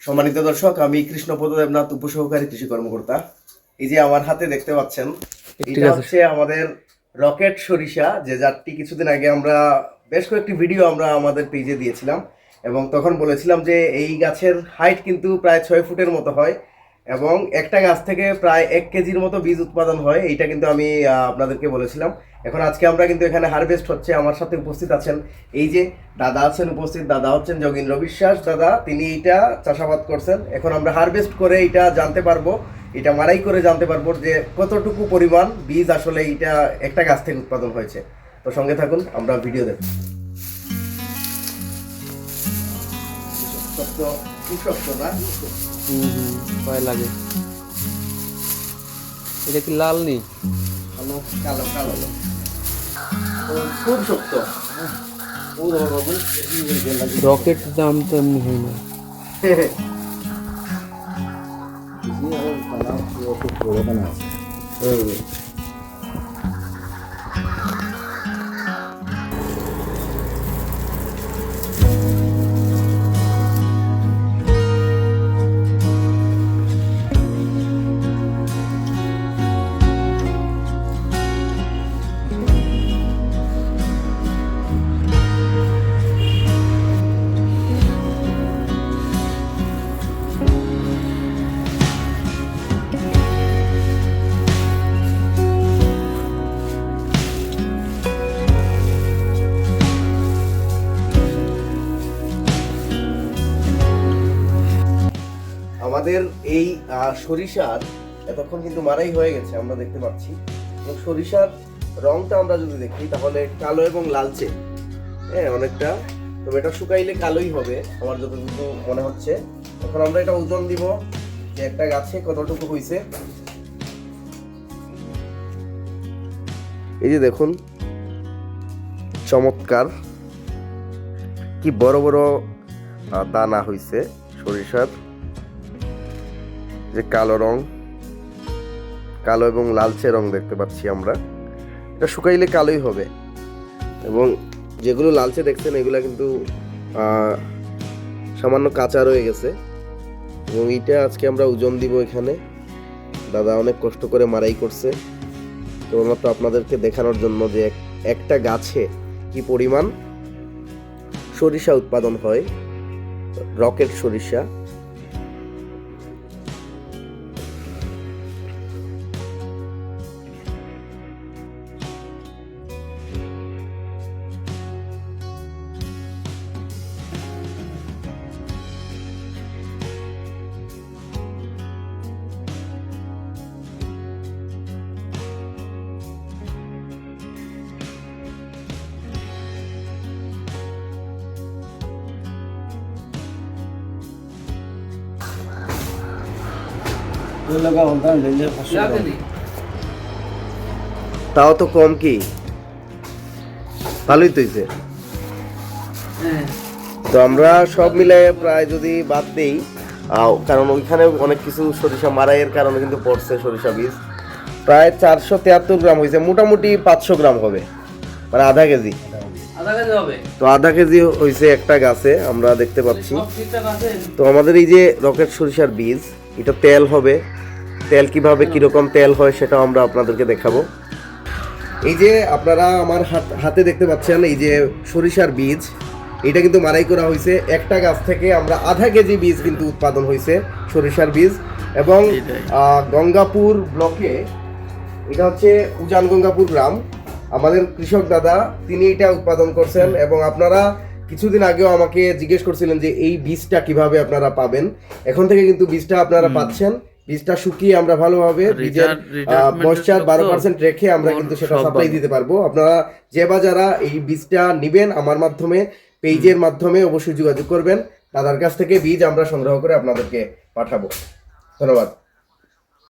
সম্মানিত দর্শক, আমি কৃষ্ণপদ দেবনাথ, উপসহকারী কৃষি কর্মকর্তা। এই যে আমার হাতে দেখতে পাচ্ছেন, এটা হচ্ছে আমাদের রকেট সরিষা, যে জাতটি কিছুদিন আগে আমরা বেশ কয়েকটি ভিডিও আমরা আমাদের পেজে দিয়েছিলাম এবং তখন বলেছিলাম যে এই গাছের হাইট কিন্তু প্রায় 6 ফুটের মতো হয় এবং একটা গাছ থেকে প্রায় 1 কেজির মতো বীজ উৎপাদন হয়। এইটা কিন্তু আমি আপনাদেরকে বলেছিলাম। এখন আজকে আমরা কিন্তু এখানে হারভেস্ট হচ্ছে। আমার সাথে উপস্থিত আছেন এই যে দাদা আছেন উপস্থিত, দাদা হচ্ছেন যোগীন্দ্র বিশ্বাস দাদা, তিনি এটা চাষাবাদ করছেন। এখন আমরা হারভেস্ট করে এটা জানতে পারবো, এটা মারাই করে জানতে পারবো যে কতটুকু পরিমাণ বীজ আসলে এটা একটা গাছ থেকে উৎপাদন হয়েছে। তো সঙ্গে থাকুন, আমরা ভিডিও দেখব। খুব শক্ত না? ভয় লাগে। এটা কি লাল নি? কালো কালো খুব শক্ত। রকেট দাম তো এমনি হয় না। আমাদের এই সরিষার এতক্ষণ কিন্তু মারাই হয়ে গেছে, আমরা দেখতে পাচ্ছি। এবং সরিষার রংটা আমরা যদি দেখি তাহলে কালো এবং লালচে, হ্যাঁ অনেকটা। তবে এটা শুকাইলে কালোই হবে আমার যতটুকু মনে হচ্ছে। এখন আমরা এটা ওজন দিব যে একটা গাছে কতটুকু হয়েছে। এই যে দেখুন, চমৎকার কি বড় বড় দানা হয়েছে সরিষার। যে কালো রং, কালো এবং লালচে রং দেখতে পাচ্ছি আমরা। এটা শুকাইলে কালোই হবে এবং যেগুলো লালচে দেখছেন এগুলা কিন্তু সামান্য কাঁচা রয়ে গেছে। এবং এইটা আজকে আমরা ওজন দিব এখানে। দাদা অনেক কষ্ট করে মারাই করছে কেবলমাত্র আপনাদেরকে দেখানোর জন্য যে একটা গাছে কি পরিমাণ সরিষা উৎপাদন হয়, রকেট সরিষা। তাও তো কম, কি ভালোই তো হয়েছে। তো আমরা সব মিলে প্রায় যদি বাদ দেই, কারণ ওইখানে অনেক কিছু সরিষা মারাইয়ের কারণে কিন্তু পড়ছে সরিষা বীজ, প্রায় 473 গ্রাম হয়েছে। মোটামুটি 500 গ্রাম হবে, মানে আধা কেজি। তো আধা কেজি হয়েছে একটা গাছে, আমরা দেখতে পাচ্ছি। তো আমাদের এই যে রকেট সরিষার বীজ, এটা তেল হবে। তেল কিভাবে কিরকম তেল হয় সেটাও আমরা আপনাদেরকে দেখাবো। এই যে আপনারা আমার হাতে দেখতে পাচ্ছেন, এই যে সরিষার বীজ, এটা কিন্তু মারাই করা হয়েছে। একটা গাছ থেকে আমরা আধা কেজি বীজ কিন্তু উৎপাদন হয়েছে সরিষার বীজ। এবং গঙ্গাপুর ব্লকে, এটা হচ্ছে উজান গঙ্গাপুর গ্রাম, আমাদের কৃষক দাদা তিনি এটা উৎপাদন করছেন। এবং আপনারা কিছুদিন আগেও আমাকে জিজ্ঞেস করছিলেন যে এই বীজটা কিভাবে আপনারা পাবেন। এখন থেকে কিন্তু বীজটা আপনারা পাচ্ছেন। বীজটা শুকিয়ে আমরা ভালোভাবে বীজের ময়েশ্চার 12% রেখে আমরা কিন্তু সেটা সাপ্লাই দিতে পারবো। আপনারা যে বা যারা এই বীজটা নেবেন আমার মাধ্যমে, পেজের মাধ্যমে অবশ্যই যোগাযোগ করবেন। দাদার কাছ থেকে বীজ আমরা সংগ্রহ করে আপনাদেরকে পাঠাবো। ধন্যবাদ।